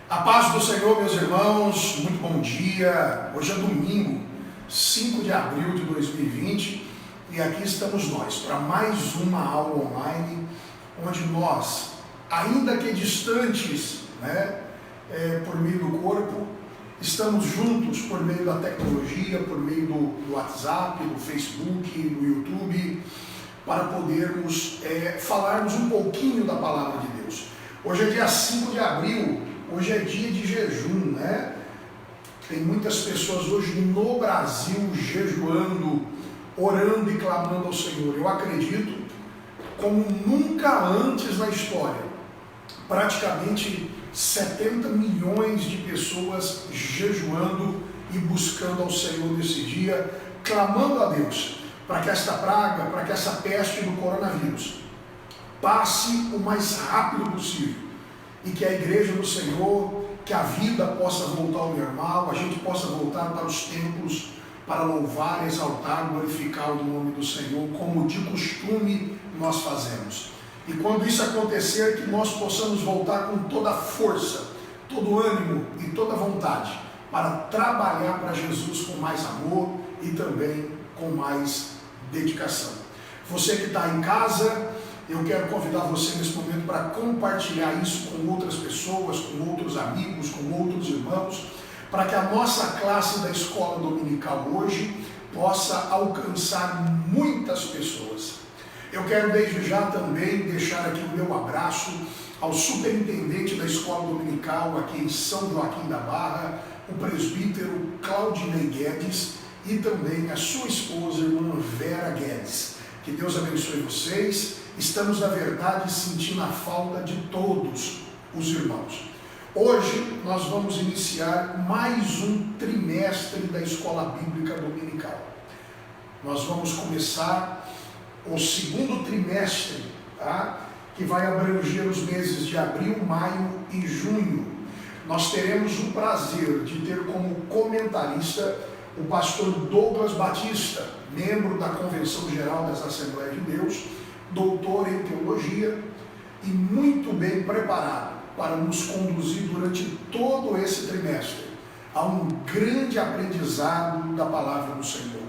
A paz do Senhor, meus irmãos, muito bom dia. Hoje é domingo, 5 de abril de 2020 e aqui estamos nós para mais uma aula online, onde nós, ainda que distantes, por meio do corpo, estamos juntos por meio da tecnologia, por meio do WhatsApp, do Facebook, do YouTube, para podermos falarmos um pouquinho da palavra de Deus. Hoje é dia 5 de abril, hoje é dia de jejum, né? Tem muitas pessoas hoje no Brasil jejuando, orando e clamando ao Senhor. Eu acredito, como nunca antes na história, praticamente 70 milhões de pessoas jejuando e buscando ao Senhor nesse dia, clamando a Deus para que esta praga, para que essa peste do coronavírus passe o mais rápido possível e que a igreja do Senhor, que a vida possa voltar ao normal, a gente possa voltar para os templos para louvar, exaltar, glorificar o nome do Senhor, como de costume nós fazemos. E quando isso acontecer, que nós possamos voltar com toda a força, todo o ânimo e toda a vontade para trabalhar para Jesus com mais amor e também com mais dedicação. Você que está em casa, eu quero convidar você nesse momento para compartilhar isso com outras pessoas, com outros amigos, com outros irmãos, para que a nossa classe da escola dominical hoje possa alcançar muitas pessoas. Eu quero desde já também deixar aqui o meu abraço ao superintendente da escola dominical aqui em São Joaquim da Barra, o presbítero Claudinei Guedes, e também a sua esposa, irmã Vera Guedes. Que Deus abençoe vocês. Estamos, na verdade, sentindo a falta de todos os irmãos. Hoje nós vamos iniciar mais um trimestre da Escola Bíblica Dominical. Nós vamos começar o segundo trimestre, que vai abranger os meses de abril, maio e junho. Nós teremos o prazer de ter como comentarista o pastor Douglas Batista, membro da Convenção Geral das Assembleias de Deus, doutor em teologia e muito bem preparado para nos conduzir durante todo esse trimestre a um grande aprendizado da palavra do Senhor.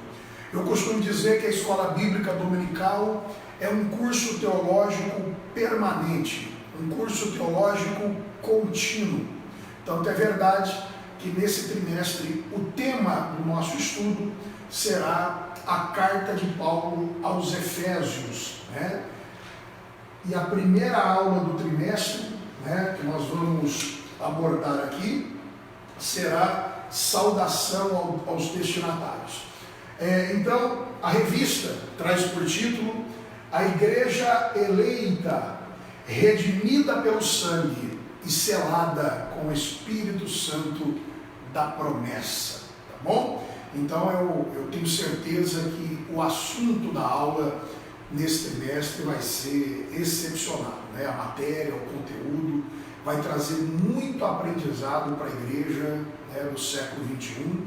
Eu costumo dizer que a Escola Bíblica Dominical é um curso teológico permanente, um curso teológico contínuo. Tanto é verdade que nesse trimestre o tema do nosso estudo será a carta de Paulo aos Efésios, E a primeira aula do trimestre, que nós vamos abordar aqui, será saudação aos destinatários. Então, a revista traz por título A Igreja Eleita, redimida pelo sangue e selada com o Espírito Santo da promessa, tá bom? Então eu tenho certeza que o assunto da aula nesse trimestre vai ser excepcional, A matéria, o conteúdo vai trazer muito aprendizado para a igreja do século XXI,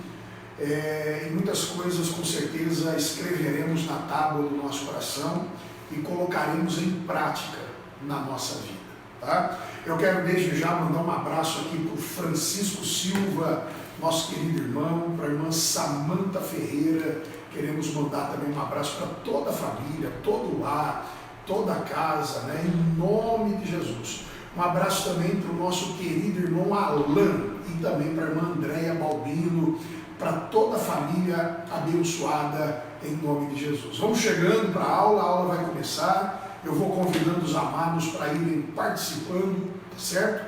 e muitas coisas com certeza escreveremos na tábua do nosso coração e colocaremos em prática na nossa vida, tá? Eu quero desde já mandar um abraço aqui para o Francisco Silva, nosso querido irmão, para a irmã Samanta Ferreira. Queremos mandar também um abraço para toda a família, todo o lar, toda a casa, em nome de Jesus. Um abraço também para o nosso querido irmão Alan e também para a irmã Andréia Balbino, para toda a família abençoada em nome de Jesus. Vamos chegando para a aula vai começar. Eu vou convidando os amados para irem participando, certo?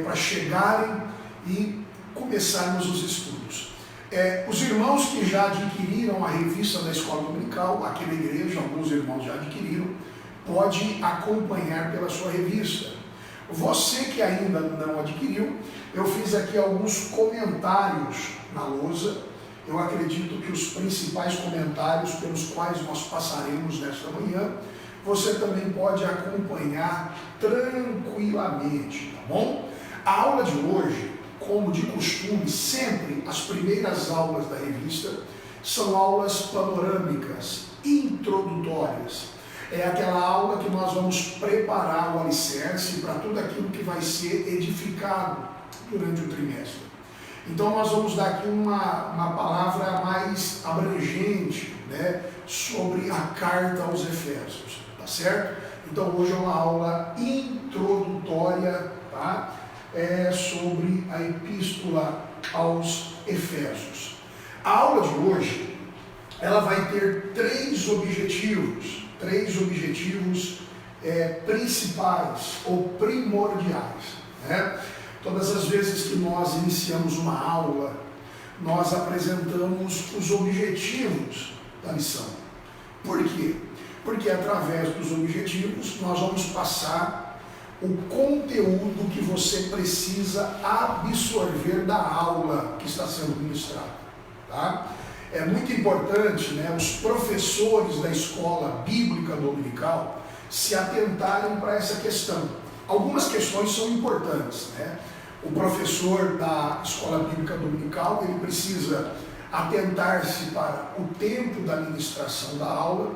Para chegarem e começarmos os estudos. Os irmãos que já adquiriram a revista da Escola Dominical, aqui na igreja, alguns irmãos já adquiriram, pode acompanhar pela sua revista. Você que ainda não adquiriu, eu fiz aqui alguns comentários na lousa. Eu acredito que os principais comentários pelos quais nós passaremos nesta manhã, você também pode acompanhar tranquilamente, tá bom? A aula de hoje, como de costume, sempre as primeiras aulas da revista são aulas panorâmicas, introdutórias. É aquela aula que nós vamos preparar o alicerce para tudo aquilo que vai ser edificado durante o trimestre. Então nós vamos dar aqui uma palavra mais abrangente, né, sobre a carta aos Efésios, tá certo? Então hoje é uma aula introdutória, tá? Sobre a epístola aos Efésios. A aula de hoje, ela vai ter três objetivos principais ou primordiais, né? Todas as vezes que nós iniciamos uma aula, nós apresentamos os objetivos da lição. Por quê? Porque através dos objetivos nós vamos passar o conteúdo que você precisa absorver da aula que está sendo ministrada, tá? É muito importante, né, os professores da escola bíblica dominical se atentarem para essa questão. Algumas questões são importantes, né? O professor da escola bíblica dominical, ele precisa atentar-se para o tempo da ministração da aula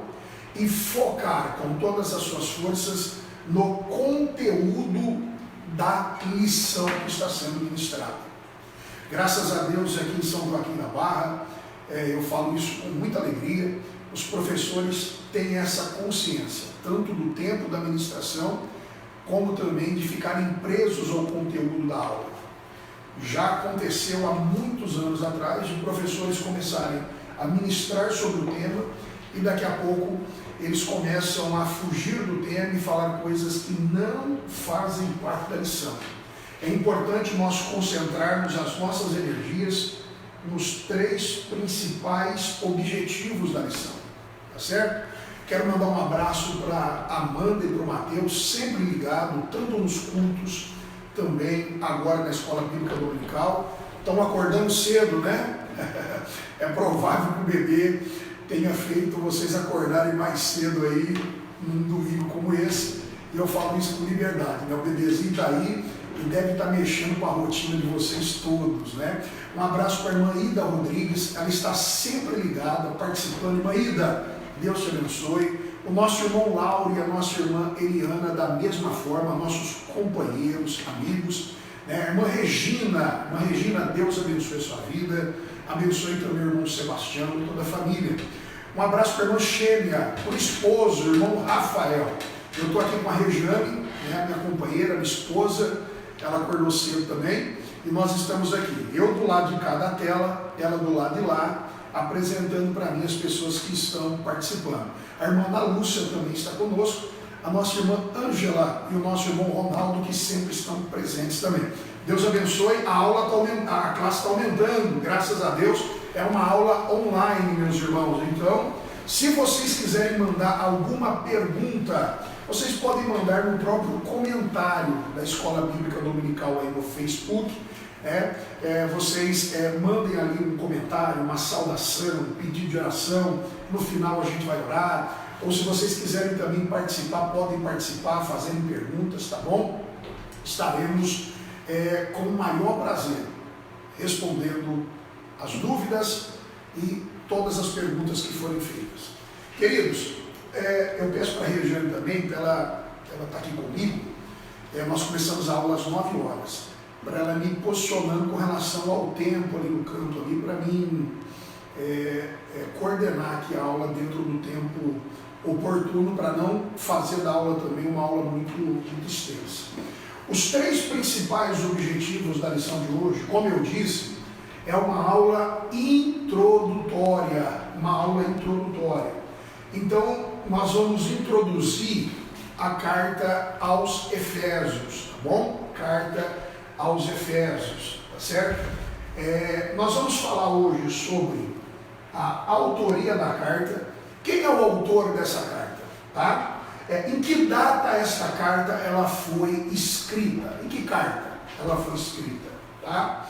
e focar com todas as suas forças no conteúdo da lição que está sendo ministrada. Graças a Deus, aqui em São Joaquim da Barra, eu falo isso com muita alegria, os professores têm essa consciência, tanto do tempo da ministração, como também de ficarem presos ao conteúdo da aula. Já aconteceu há muitos anos atrás de professores começarem a ministrar sobre o tema e daqui a pouco eles começam a fugir do tema e falar coisas que não fazem parte da lição. É importante nós concentrarmos as nossas energias nos três principais objetivos da lição, tá certo? Quero mandar um abraço para a Amanda e para o Mateus, sempre ligado, tanto nos cultos, também agora na escola bíblica dominical. Estão acordando cedo, né? É provável que o bebê tenha feito vocês acordarem mais cedo aí, num domingo como esse. E eu falo isso com liberdade, né? O bebezinho está aí e deve estar mexendo com a rotina de vocês todos, né? Um abraço para a irmã Ida Rodrigues, ela está sempre ligada, participando. Irmã Ida, Deus te abençoe. O nosso irmão Lauro e a nossa irmã Eliana, da mesma forma, nossos companheiros, amigos, né? A irmã Regina, Deus abençoe a sua vida, abençoe também o irmão Sebastião e toda a família. Um abraço para a irmã Xênia, o esposo, o irmão Rafael. Eu estou aqui com a Regiane, né, minha companheira, minha esposa, ela acordou cedo também, e nós estamos aqui, eu do lado de cá da tela, ela do lado de lá, apresentando para mim as pessoas que estão participando. A irmã Ana Lúcia também está conosco, a nossa irmã Ângela e o nosso irmão Ronaldo, que sempre estão presentes também. Deus abençoe, a classe está aumentando, graças a Deus, é uma aula online, meus irmãos. Então, se vocês quiserem mandar alguma pergunta, vocês podem mandar no próprio comentário da Escola Bíblica Dominical aí no Facebook. Vocês mandem ali um comentário, uma saudação, um pedido de oração, no final a gente vai orar, ou se vocês quiserem também participar, podem participar fazendo perguntas, tá bom? Estaremos com o maior prazer respondendo as dúvidas e todas as perguntas que forem feitas. Queridos, eu peço para a Regiane também, que ela está aqui comigo, nós começamos a aula às 9 horas. Para ela me posicionando com relação ao tempo ali no canto ali, para mim coordenar aqui a aula dentro do tempo oportuno, para não fazer da aula também uma aula muito extensa. Os três principais objetivos da lição de hoje, como eu disse, é uma aula introdutória, Então, nós vamos introduzir a carta aos Efésios, tá bom? Carta aos Efésios, tá certo? Nós vamos falar hoje sobre a autoria da carta. Quem é o autor dessa carta, tá? Em que data esta carta ela foi escrita? Em que carta ela foi escrita, tá?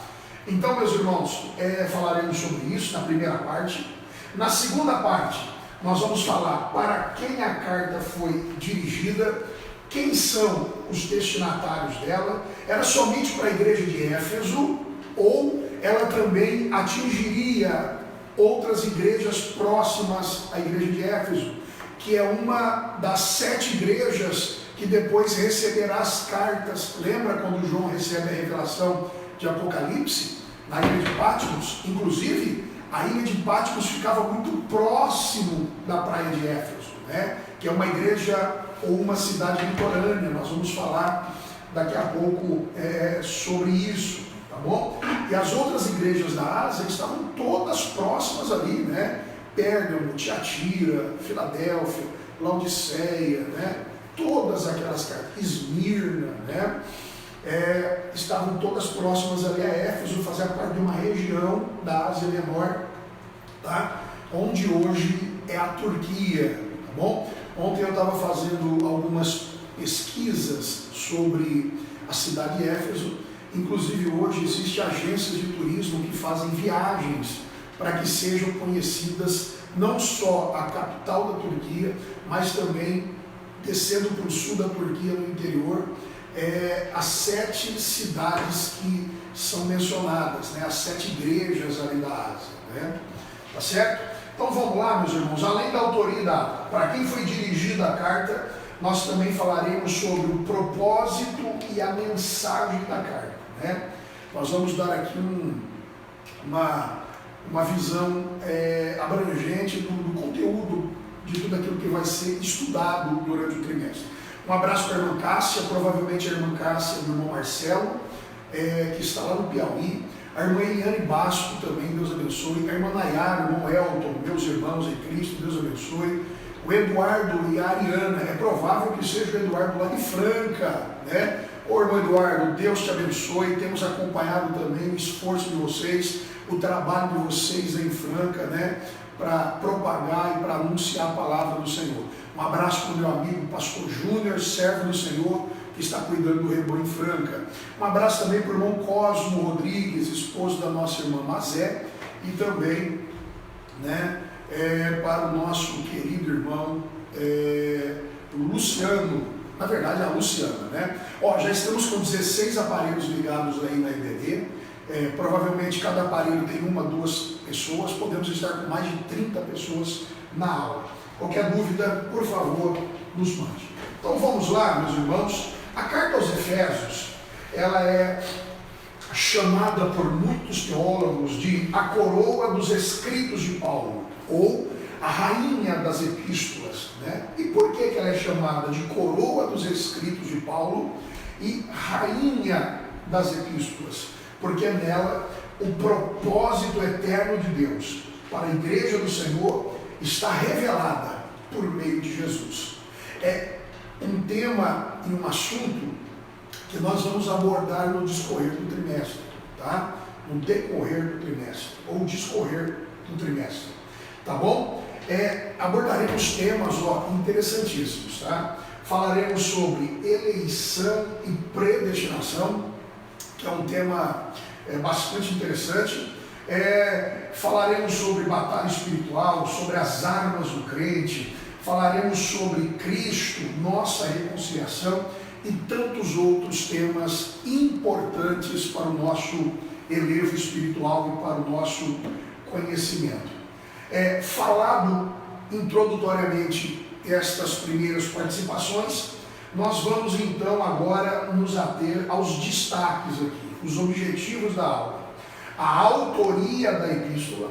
Então, meus irmãos, falaremos sobre isso na primeira parte. Na segunda parte, nós vamos falar para quem a carta foi dirigida, quem são os destinatários dela, era somente para a igreja de Éfeso ou ela também atingiria outras igrejas próximas à igreja de Éfeso. que é uma das 7 igrejas que depois receberá as cartas. Lembra quando João recebe a revelação de Apocalipse, na ilha de Patmos? Inclusive, a ilha de Patmos ficava muito próximo da praia de Éfeso, né? Que é uma igreja ou uma cidade litorânea. Nós vamos falar daqui a pouco sobre isso, tá bom? E as outras igrejas da Ásia estavam todas próximas ali, né? Pérgamo, Tiatira, Filadélfia, Laodiceia, né? Todas aquelas cartas, Esmirna, né? Estavam todas próximas ali a Éfeso, fazia parte de uma região da Ásia Menor, tá? Onde hoje é a Turquia, tá bom? Ontem eu estava fazendo algumas pesquisas sobre a cidade de Éfeso. Inclusive hoje existem agências de turismo que fazem viagens para que sejam conhecidas não só a capital da Turquia, mas também descendo para o sul da Turquia, no interior, as 7 cidades que são mencionadas, né? As 7 igrejas ali da Ásia, né? Tá certo? Então vamos lá, meus irmãos, além da autoria e data, para quem foi dirigida a carta, nós também falaremos sobre o propósito e a mensagem da carta, né? Nós vamos dar aqui uma visão abrangente do conteúdo de tudo aquilo que vai ser estudado durante o trimestre. Um abraço para a irmã Cássia, provavelmente a irmã Cássia do irmão Marcelo, que está lá no Piauí. A irmã Eliane Basco também, Deus abençoe. A irmã Nayara, o irmão Elton, meus irmãos em Cristo, Deus abençoe. O Eduardo e a Ariana, é provável que seja o Eduardo lá de Franca, né? Ô irmão Eduardo, Deus te abençoe. Temos acompanhado também o esforço de vocês, o trabalho de vocês em Franca, né? Para propagar e para anunciar a palavra do Senhor. Um abraço para o meu amigo pastor Júnior, servo do Senhor, que está cuidando do rebanho em Franca. Um abraço também para o irmão Cosmo Rodrigues, esposo da nossa irmã Mazé, e também, né, para o nosso querido irmão Luciano, na verdade a Luciana, né? Já estamos com 16 aparelhos ligados aí na IBD. Provavelmente cada aparelho tem 1, 2 pessoas, podemos estar com mais de 30 pessoas na aula. Qualquer dúvida, por favor, nos mande. Então vamos lá, meus irmãos. A carta aos Efésios, ela é chamada por muitos teólogos de a coroa dos escritos de Paulo, ou a rainha das epístolas, né? E por que ela é chamada de coroa dos escritos de Paulo e rainha das epístolas? Porque nela o propósito eterno de Deus para a igreja do Senhor está revelada por meio de Jesus. É um tema e um assunto que nós vamos abordar no discorrer do trimestre, tá? No decorrer do trimestre, ou discorrer do trimestre, tá bom? Abordaremos temas interessantíssimos, tá? Falaremos sobre eleição e predestinação, que é um tema bastante interessante. Falaremos sobre batalha espiritual, sobre as armas do crente, falaremos sobre Cristo, nossa reconciliação e tantos outros temas importantes para o nosso elevo espiritual e para o nosso conhecimento. Falado introdutoriamente estas primeiras participações, nós vamos então agora nos ater aos destaques aqui, os objetivos da aula, a autoria da epístola,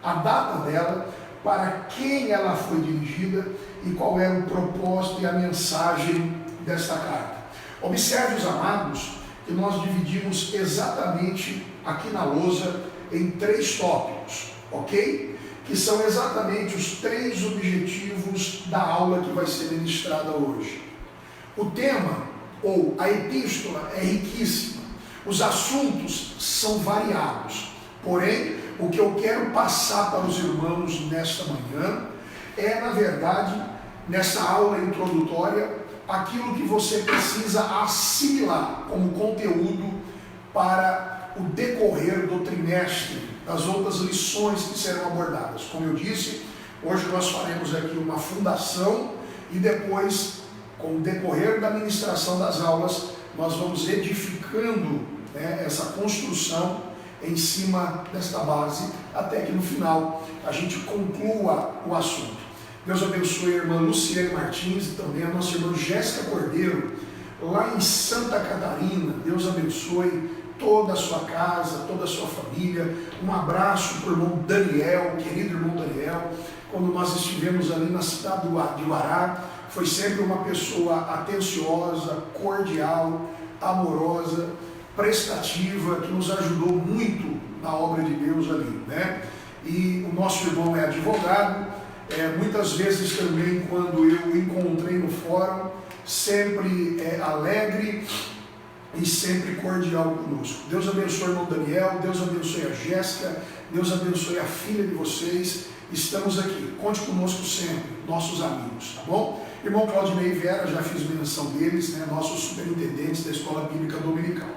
a data dela, para quem ela foi dirigida e qual era o propósito e a mensagem desta carta. Observe, os amados, que nós dividimos exatamente aqui na lousa em 3 tópicos, ok? Que são exatamente os 3 objetivos da aula que vai ser ministrada hoje. O tema, ou a epístola, é riquíssima. Os assuntos são variados. Porém, o que eu quero passar para os irmãos nesta manhã na verdade, nessa aula introdutória, aquilo que você precisa assimilar como conteúdo para o decorrer do trimestre, das outras lições que serão abordadas. Como eu disse, hoje nós faremos aqui uma fundação e depois, com o decorrer da ministração das aulas, nós vamos edificando essa construção em cima desta base, até que no final a gente conclua o assunto. Deus abençoe a irmã Luciane Martins e também a nossa irmã Jéssica Cordeiro, lá em Santa Catarina. Deus abençoe toda a sua casa, toda a sua família. Um abraço para o irmão Daniel, querido irmão Daniel. Quando nós estivemos ali na cidade de Uará, foi sempre uma pessoa atenciosa, cordial, amorosa, prestativa, que nos ajudou muito na obra de Deus ali, né? E o nosso irmão é advogado, muitas vezes também quando eu o encontrei no fórum, sempre alegre e sempre cordial conosco. Deus abençoe o irmão Daniel, Deus abençoe a Jéssica, Deus abençoe a filha de vocês. Estamos aqui, conte conosco sempre, nossos amigos, tá bom? Irmão Claudinei Vera, já fiz menção deles, né, nossos superintendentes da Escola Bíblica Dominical.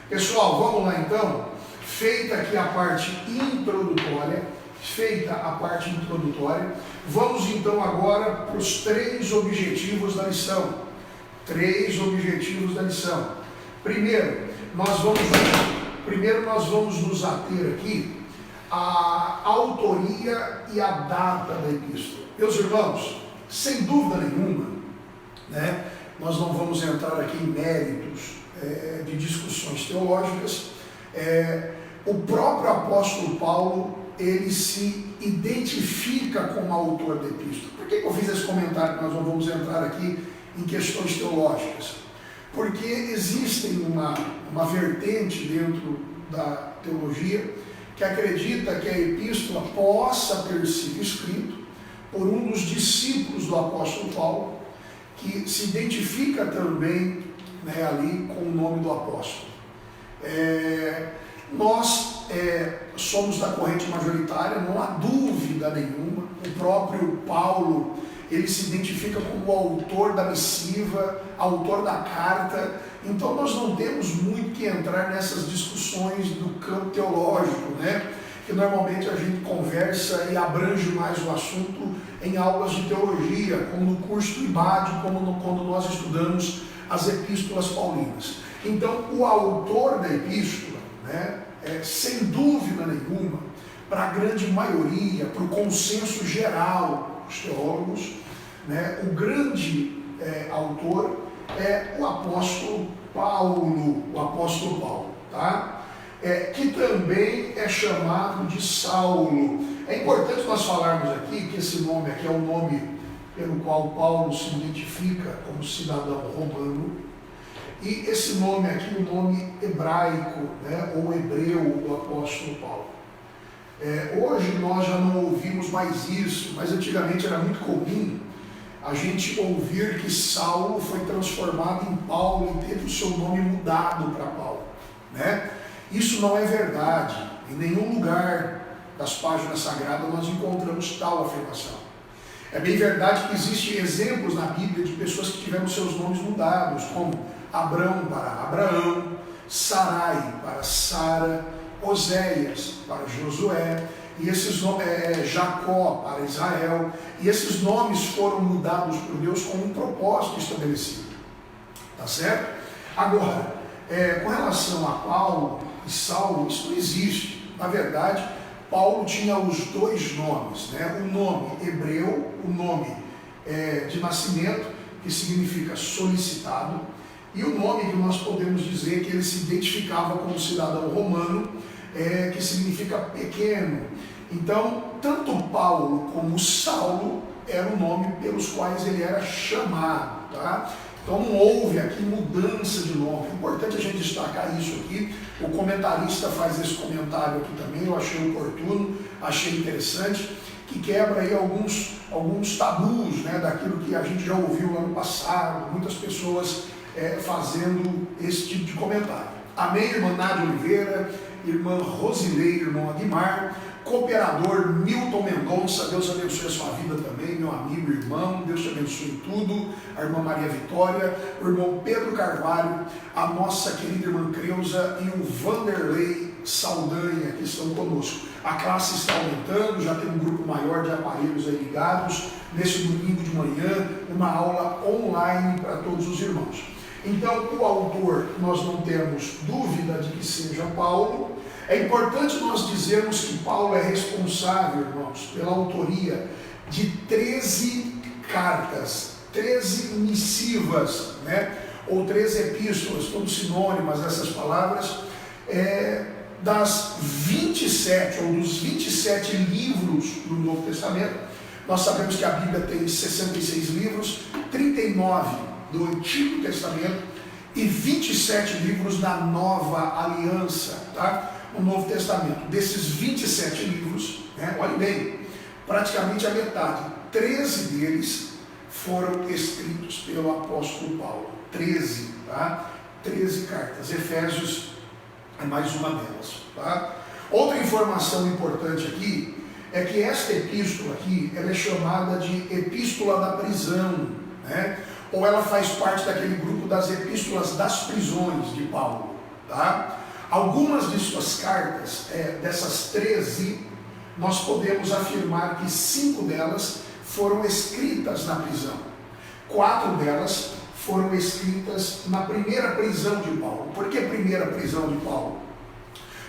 Pessoal, vamos lá então. Feita aqui a parte introdutória, vamos então agora para os 3 objetivos da lição. 3 objetivos da lição. Primeiro, nós vamos nos ater aqui à autoria e à data da epístola. Meus irmãos, sem dúvida nenhuma, né, nós não vamos entrar aqui em méritos de discussões teológicas. O próprio apóstolo Paulo, ele se identifica como autor da epístola. Por que eu fiz esse comentário que nós não vamos entrar aqui em questões teológicas? Porque existe uma vertente dentro da teologia que acredita que a epístola possa ter sido escrita por um dos discípulos do apóstolo Paulo, que se identifica também, né, ali com o nome do apóstolo. Nós somos da corrente majoritária, não há dúvida nenhuma. O próprio Paulo, ele se identifica como o autor da missiva, autor da carta. Então nós não temos muito que entrar nessas discussões do campo teológico, né? Que normalmente a gente conversa e abrange mais o assunto em aulas de teologia, como no curso do IBAD, quando nós estudamos as epístolas paulinas. Então o autor da epístola, né, sem dúvida nenhuma, para a grande maioria, para o consenso geral dos teólogos, né, o grande autor é o apóstolo Paulo, tá? Que também é chamado de Saulo. É importante nós falarmos aqui que esse nome aqui é o nome pelo qual Paulo se identifica como cidadão romano. E esse nome aqui, o nome hebraico, né, ou hebreu do apóstolo Paulo. Hoje nós já não ouvimos mais isso, mas antigamente era muito comum a gente ouvir que Saulo foi transformado em Paulo e teve o seu nome mudado para Paulo, né? Isso não é verdade. Em nenhum lugar das páginas sagradas nós encontramos tal afirmação. É bem verdade que existem exemplos na Bíblia de pessoas que tiveram seus nomes mudados, como Abrão para Abraão, Sarai para Sara, Oséias para Josué, e esses nomes, Jacó para Israel, e esses nomes foram mudados por Deus com um propósito estabelecido. Tá certo? Agora, com relação a Paulo e Saulo, isso não existe. Na verdade, Paulo tinha os 2 nomes, né? O nome hebreu, o nome de nascimento, que significa solicitado, e o nome que nós podemos dizer que ele se identificava como cidadão romano, que significa pequeno. Então, tanto Paulo como Saulo eram o nome pelos quais ele era chamado, tá? Então não houve aqui mudança de nome. É importante a gente destacar isso aqui. O comentarista faz esse comentário aqui também, eu achei oportuno, achei interessante, que quebra aí alguns tabus, né, daquilo que a gente já ouviu lá no passado, muitas pessoas fazendo esse tipo de comentário. Amém, irmã Nádia Oliveira, irmã Rosilei, irmão Aguimar, cooperador Milton Mendonça, Deus abençoe a sua vida também, meu amigo e irmão, Deus te abençoe tudo, a irmã Maria Vitória, o irmão Pedro Carvalho, a nossa querida irmã Creuza e o Vanderlei Saldanha, que estão conosco. A classe está aumentando, já tem um grupo maior de aparelhos aí ligados, nesse domingo de manhã, uma aula online para todos os irmãos. Então, o autor, nós não temos dúvida de que seja Paulo. É importante nós dizermos que Paulo é responsável, irmãos, pela autoria de 13 cartas, 13 missivas, né? Ou 13 epístolas, todos sinônimas dessas palavras, das 27 ou dos 27 livros do Novo Testamento. Nós sabemos que a Bíblia tem 66 livros, 39 do Antigo Testamento e 27 livros da Nova Aliança, tá? No Novo Testamento. Desses 27 livros, né, olhe bem, praticamente a metade, 13 deles foram escritos pelo apóstolo Paulo. 13, tá? 13 cartas. Efésios é mais uma delas, tá? Outra informação importante aqui é que esta epístola aqui, ela é chamada de epístola da prisão, né? Ou ela faz parte daquele grupo das epístolas das prisões de Paulo, tá? Algumas de suas cartas, dessas 13, nós podemos afirmar que 5 delas foram escritas na prisão. 4 delas foram escritas na primeira prisão de Paulo. Por que primeira prisão de Paulo?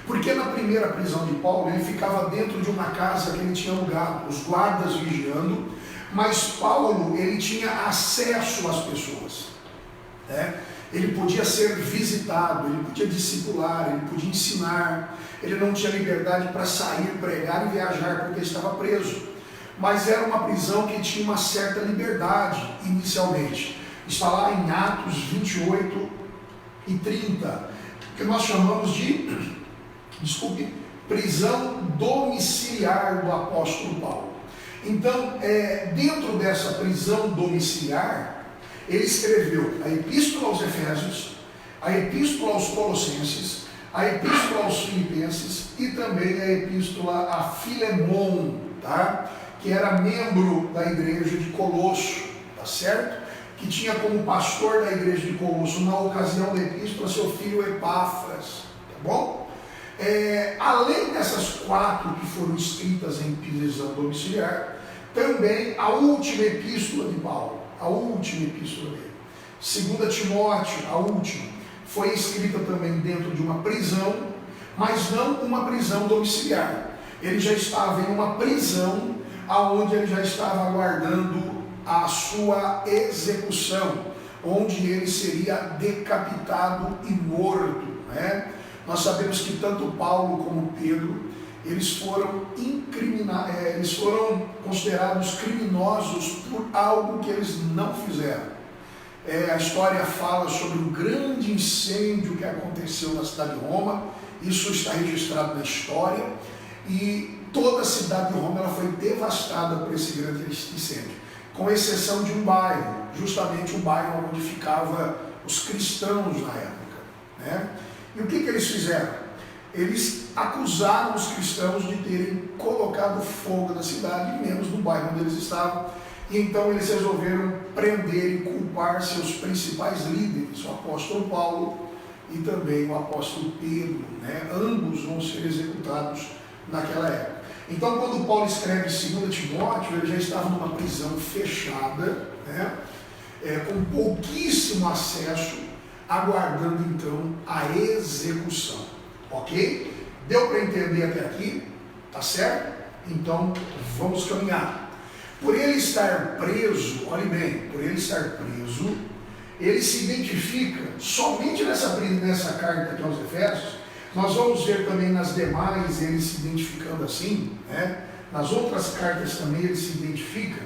Porque na primeira prisão de Paulo, ele ficava dentro de uma casa que ele tinha alugado, os guardas vigiando, mas Paulo, ele tinha acesso às pessoas, né? Ele podia ser visitado, ele podia discipular, ele podia ensinar, ele não tinha liberdade para sair, pregar e viajar, porque estava preso. Mas era uma prisão que tinha uma certa liberdade inicialmente. Está lá em Atos 28 e 30, que nós chamamos de, prisão domiciliar do apóstolo Paulo. Então, dentro dessa prisão domiciliar, ele escreveu a Epístola aos Efésios, a Epístola aos Colossenses, a Epístola aos Filipenses e também a Epístola a Filemon, tá? Que era membro da igreja de Colosso, tá certo? Que tinha como pastor da igreja de Colosso, na ocasião da epístola, seu filho Epáfras, tá bom? Além dessas 4 que foram escritas em prisão domiciliar, também a última epístola de Paulo, a última epístola dele, 2 Timóteo, a última, foi escrita também dentro de uma prisão, mas não uma prisão domiciliar. Ele já estava em uma prisão, aonde ele já estava aguardando a sua execução, onde ele seria decapitado e morto, né? Nós sabemos que tanto Paulo como Pedro, eles foram considerados criminosos por algo que eles não fizeram. A história fala sobre um grande incêndio que aconteceu na cidade de Roma. Isso está registrado na história, e toda a cidade de Roma ela foi devastada por esse grande incêndio, com exceção de um bairro, justamente o bairro onde ficavam os cristãos na época, né? E o que eles fizeram? Eles acusaram os cristãos de terem colocado fogo na cidade, menos no bairro onde eles estavam, e então eles resolveram prender e culpar seus principais líderes, o apóstolo Paulo e também o apóstolo Pedro, né? Ambos vão ser executados naquela época. Então, quando Paulo escreve 2 Timóteo, ele já estava numa prisão fechada, né? Com pouquíssimo acesso, aguardando então a execução. Ok? Deu para entender até aqui? Tá certo? Então, vamos caminhar. Por ele estar preso, olhe bem, por ele estar preso, ele se identifica somente nessa carta aqui aos Efésios. Nós vamos ver também nas demais ele se identificando assim, né? Nas outras cartas também ele se identifica.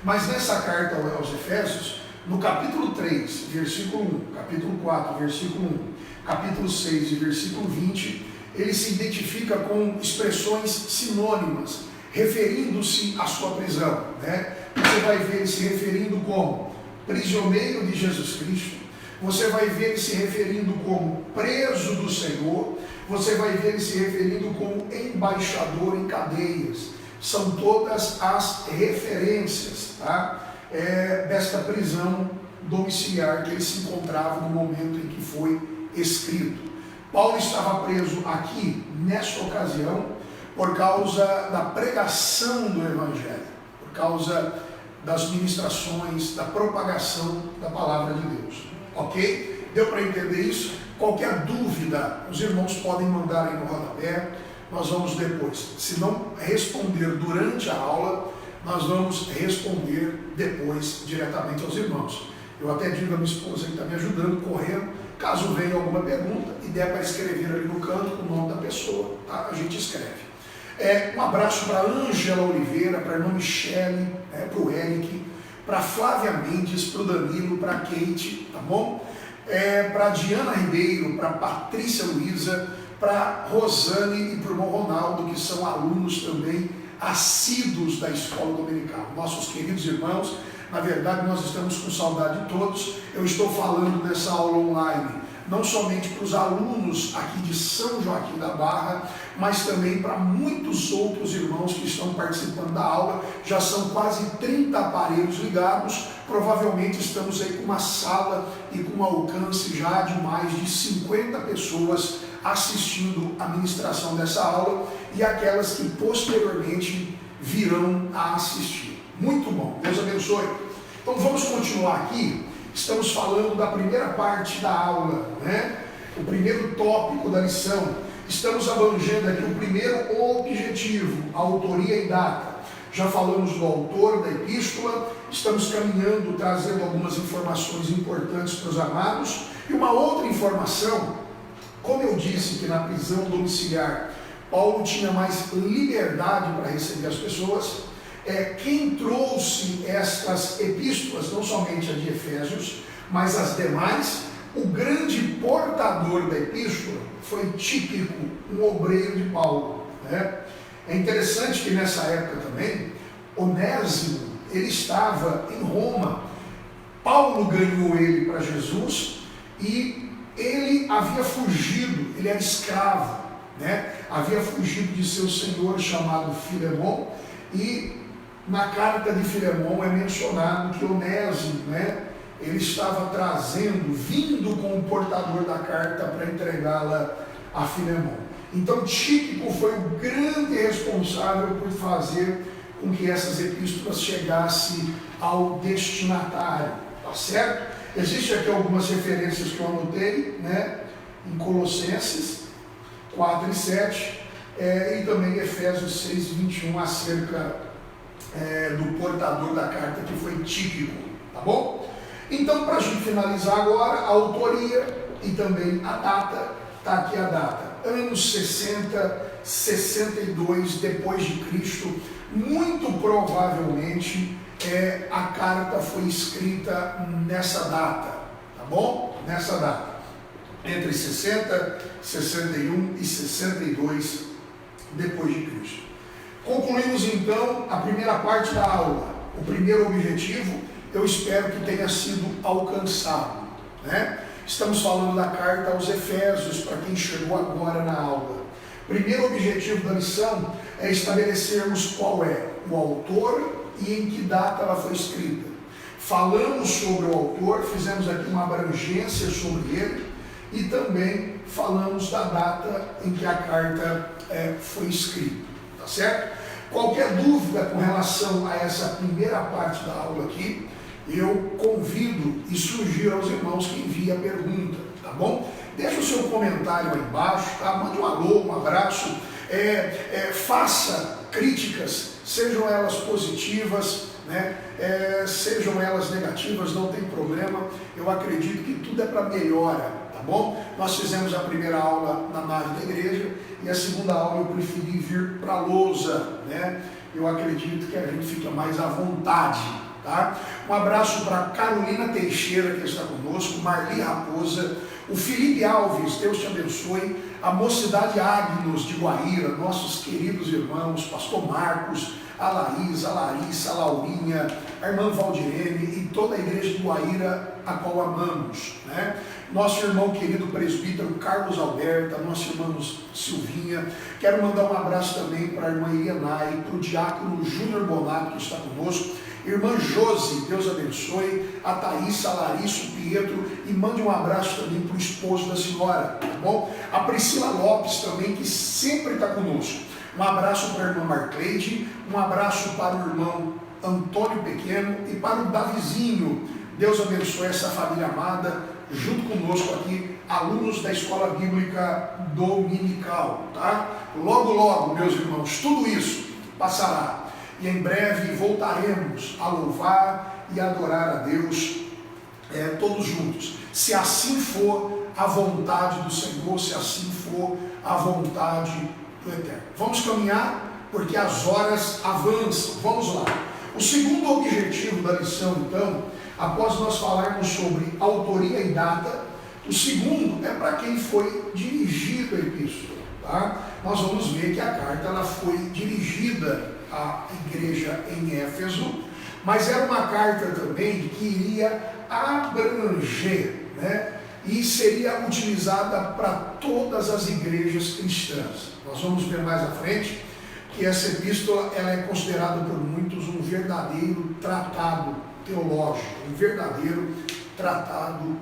Mas nessa carta aos Efésios, no capítulo 3, versículo 1, capítulo 4, versículo 1, capítulo 6 e versículo 20, ele se identifica com expressões sinônimas, referindo-se à sua prisão, né? Você vai ver ele se referindo como prisioneiro de Jesus Cristo, você vai ver ele se referindo como preso do Senhor, você vai ver ele se referindo como embaixador em cadeias. São todas as referências, tá? Desta prisão domiciliar que ele se encontrava no momento em que foi escrito. Paulo estava preso aqui, nesta ocasião, por causa da pregação do Evangelho, por causa das ministrações, da propagação da palavra de Deus. Ok? Deu para entender isso? Qualquer dúvida, os irmãos podem mandar aí no rodapé. Nós vamos depois, se não responder durante a aula, nós vamos responder depois diretamente aos irmãos. Eu até digo à minha esposa que está me ajudando, correndo, caso venha alguma pergunta e der para escrever ali no canto o nome da pessoa, tá? A gente escreve. Um abraço para a Ângela Oliveira, para a irmã Michele, para o Eric, para a Flávia Mendes, para o Danilo, para a Kate, tá bom? Para a Diana Ribeiro, para a Patrícia Luiza, para a Rosane e para o irmão Ronaldo, que são alunos também assíduos da escola dominical. Nossos queridos irmãos, na verdade nós estamos com saudade de todos. Eu estou falando nessa aula online não somente para os alunos aqui de São Joaquim da Barra, mas também para muitos outros irmãos que estão participando da aula. Já são quase 30 aparelhos ligados, provavelmente estamos aí com uma sala e com um alcance já de mais de 50 pessoas assistindo a ministração dessa aula e aquelas que posteriormente virão a assistir. Muito bom, Deus abençoe. Então vamos continuar aqui. Estamos falando da primeira parte da aula, o primeiro tópico da lição. Estamos abrangendo aqui o primeiro objetivo, autoria e data. Já falamos do autor da epístola, estamos caminhando, trazendo algumas informações importantes para os amados. E uma outra informação, como eu disse que na prisão domiciliar Paulo tinha mais liberdade para receber as pessoas, quem trouxe estas epístolas, não somente a de Efésios, mas as demais, o grande portador da epístola foi Tíquico, um obreiro de Paulo. É interessante que nessa época também, Onésimo, ele estava em Roma. Paulo ganhou ele para Jesus e ele havia fugido, ele era escravo, havia fugido de seu senhor chamado Filemon, e na carta de Filemon é mencionado que Onésimo, ele estava vindo com o portador da carta para entregá-la a Filemon. Então Tíquico foi o grande responsável por fazer com que essas epístolas chegassem ao destinatário, tá certo? Existem aqui algumas referências que eu anotei, em Colossenses 4 e 7, e também Efésios 6, 21, acerca do portador da carta, que foi Tíquico, tá bom? Então, para a gente finalizar agora, a autoria e também a data, está aqui a data, anos 60, 62 depois de Cristo, muito provavelmente a carta foi escrita nessa data, tá bom? Nessa data, entre 60, 61 e 62 depois de Cristo. Concluímos então a primeira parte da aula. O primeiro objetivo, eu espero que tenha sido alcançado, Estamos falando da carta aos Efésios, para quem chegou agora na aula. Primeiro objetivo da lição é estabelecermos qual é o autor e em que data ela foi escrita. Falamos sobre o autor, fizemos aqui uma abrangência sobre ele e também falamos da data em que a carta foi escrita, tá certo? Qualquer dúvida com relação a essa primeira parte da aula aqui, eu convido e sugiro aos irmãos que enviem a pergunta, tá bom? Deixa o seu comentário aí embaixo, tá? Mande um alô, um abraço, faça críticas, sejam elas positivas, sejam elas negativas, não tem problema. Eu acredito que tudo é para melhora, tá bom? Nós fizemos a primeira aula na nave da igreja e a segunda aula eu preferi vir para a lousa, Eu acredito que a gente fica mais à vontade, tá? Um abraço para Carolina Teixeira, que está conosco, Marli Raposa, o Felipe Alves, Deus te abençoe, a Mocidade Agnos de Guaíra, nossos queridos irmãos, pastor Marcos, a Laís, a Larissa, a Laurinha, a irmã Valdirene e toda a igreja de Guaíra, a qual amamos, Nosso irmão querido presbítero Carlos Alberto, nossa irmã Silvinha. Quero mandar um abraço também para a irmã Ienai, para o diácono Júnior Bonato, que está conosco, irmã Josi, Deus abençoe, a Thaís, a Larissa, o Pietro, e mande um abraço também para o esposo da senhora, tá bom? A Priscila Lopes também, que sempre está conosco. Um abraço para a irmã Marcleide, um abraço para o irmão Antônio Pequeno e para o Davizinho. Deus abençoe essa família amada, junto conosco aqui, alunos da Escola Bíblica Dominical, tá? Logo, logo, meus irmãos, tudo isso passará. e em breve voltaremos a louvar e adorar a Deus todos juntos. Se assim for a vontade do Senhor, se assim for a vontade do Eterno. Vamos caminhar, porque as horas avançam. Vamos lá. O segundo objetivo da lição, então, após nós falarmos sobre autoria e data, o segundo é para quem foi dirigida a epístola. Tá? Nós vamos ver que a carta ela foi dirigida à igreja em Éfeso, mas era uma carta também que iria abranger, né? E seria utilizada para todas as igrejas cristãs. Nós vamos ver mais à frente que essa epístola ela é considerada por muitos um verdadeiro tratado teológico, um verdadeiro tratado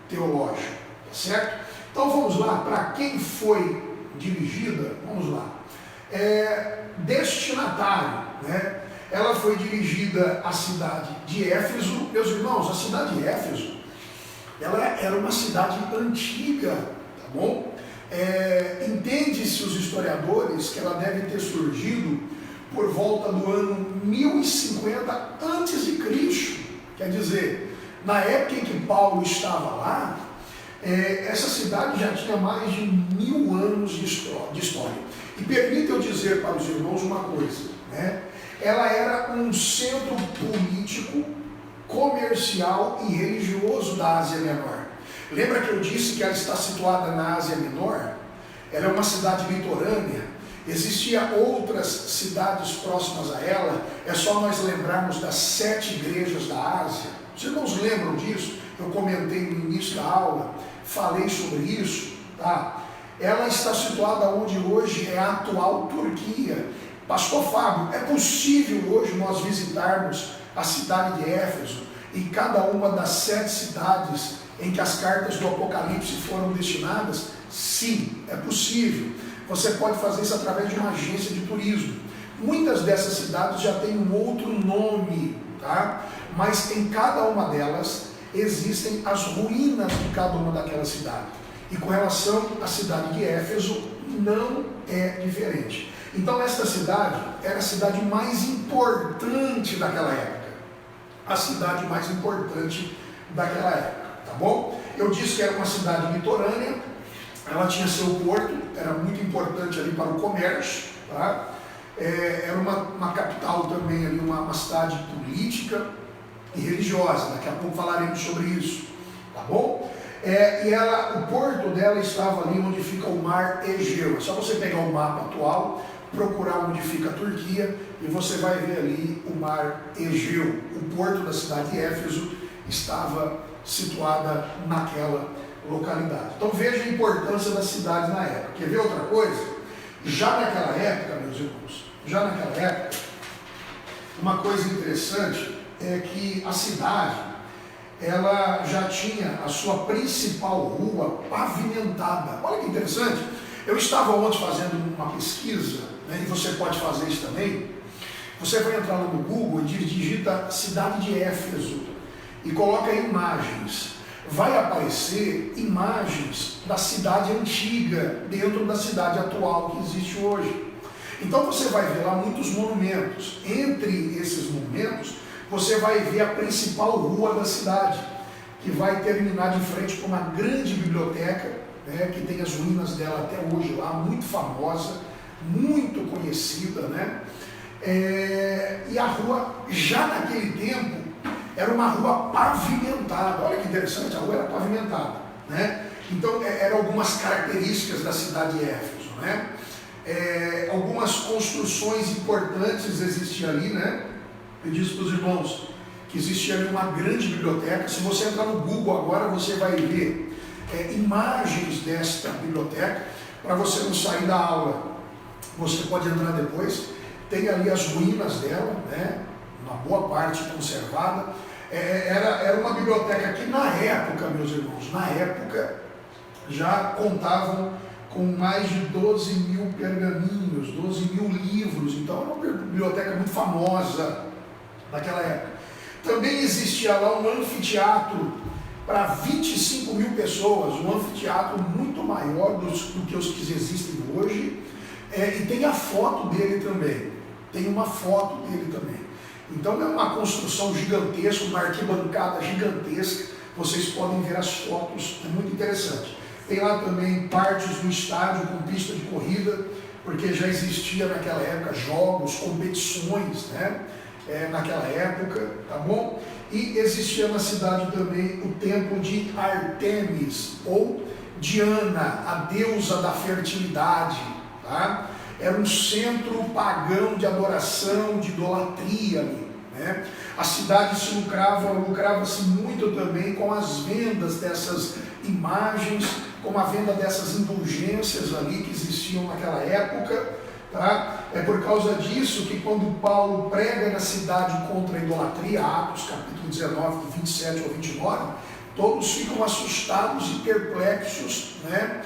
teológico, tá certo? Então vamos lá, para quem foi dirigida, vamos lá. Destinatário, né? Ela foi dirigida à cidade de Éfeso. Meus irmãos, a cidade de Éfeso, ela era uma cidade antiga, tá bom? Entende-se os historiadores que ela deve ter surgido por volta do ano 1050 a.C. Quer dizer, na época em que Paulo estava lá, essa cidade já tinha mais de 1000 anos de história. E permita eu dizer para os irmãos uma coisa, né? Ela era um centro político, comercial e religioso da Ásia Menor. Lembra que eu disse que ela está situada na Ásia Menor? Ela é uma cidade litorânea. Existiam outras cidades próximas a ela. É só nós lembrarmos das 7 igrejas da Ásia. Os irmãos lembram disso? Eu comentei no início da aula, falei sobre isso, tá? Ela está situada onde hoje é a atual Turquia. Pastor Fábio, é possível hoje nós visitarmos a cidade de Éfeso e cada uma das 7 cidades em que as cartas do Apocalipse foram destinadas? Sim, é possível. Você pode fazer isso através de uma agência de turismo. Muitas dessas cidades já têm um outro nome, tá? Mas em cada uma delas existem as ruínas de cada uma daquelas cidades. E com relação à cidade de Éfeso, não é diferente. Então esta cidade era a cidade mais importante daquela época. A cidade mais importante daquela época, tá bom? Eu disse que era uma cidade litorânea, ela tinha seu porto, era muito importante ali para o comércio, tá? Era uma capital também ali, uma cidade política e religiosa. Daqui a pouco falaremos sobre isso, tá bom? O porto dela estava ali onde fica o mar Egeu. É só você pegar o mapa atual, procurar onde fica a Turquia e você vai ver ali o mar Egeu. O porto da cidade de Éfeso estava situada naquela localidade. Então veja a importância das cidades na época. Quer ver outra coisa? Já naquela época, meus irmãos, uma coisa interessante é que a cidade ela já tinha a sua principal rua pavimentada. Olha que interessante. Eu estava ontem fazendo uma pesquisa, né, e você pode fazer isso também. Você vai entrar lá no Google e digita cidade de Éfeso e coloca imagens. Vai aparecer imagens da cidade antiga dentro da cidade atual que existe hoje. Então você vai ver lá muitos monumentos. Entre esses monumentos, você vai ver a principal rua da cidade, que vai terminar de frente com uma grande biblioteca, né, que tem as ruínas dela até hoje lá, muito famosa, muito conhecida, né? E a rua, já naquele tempo, era uma rua pavimentada. Olha que interessante, a rua era pavimentada, né? Então eram algumas características da cidade de Éfeso, né? Algumas construções importantes existiam ali, né? Eu disse para os irmãos que existia ali uma grande biblioteca. Se você entrar no Google agora, você vai ver imagens desta biblioteca. Para você não sair da aula, você pode entrar depois. Tem ali as ruínas dela, né? Uma boa parte conservada. Era uma biblioteca que na época, meus irmãos, já contavam com mais de 12 mil pergaminhos, 12 mil livros. Então era uma biblioteca muito famosa naquela época. Também existia lá um anfiteatro para 25 mil pessoas, um anfiteatro muito maior do que os que existem hoje, e tem a foto dele também, tem uma foto dele também. Então é uma construção gigantesca, uma arquibancada gigantesca, vocês podem ver as fotos, é muito interessante. Tem lá também partes do estádio com pista de corrida, porque já existia naquela época jogos, competições, né? Naquela época, tá bom? E existia na cidade também o templo de Artemis, ou Diana, a deusa da fertilidade, tá? Era um centro pagão de adoração, de idolatria ali, né? A cidade se lucrava-se muito também com as vendas dessas imagens, com a venda dessas indulgências ali que existiam naquela época, tá? É por causa disso que quando Paulo prega na cidade contra a idolatria, Atos capítulo 19, 27 ou 29, todos ficam assustados e perplexos, né?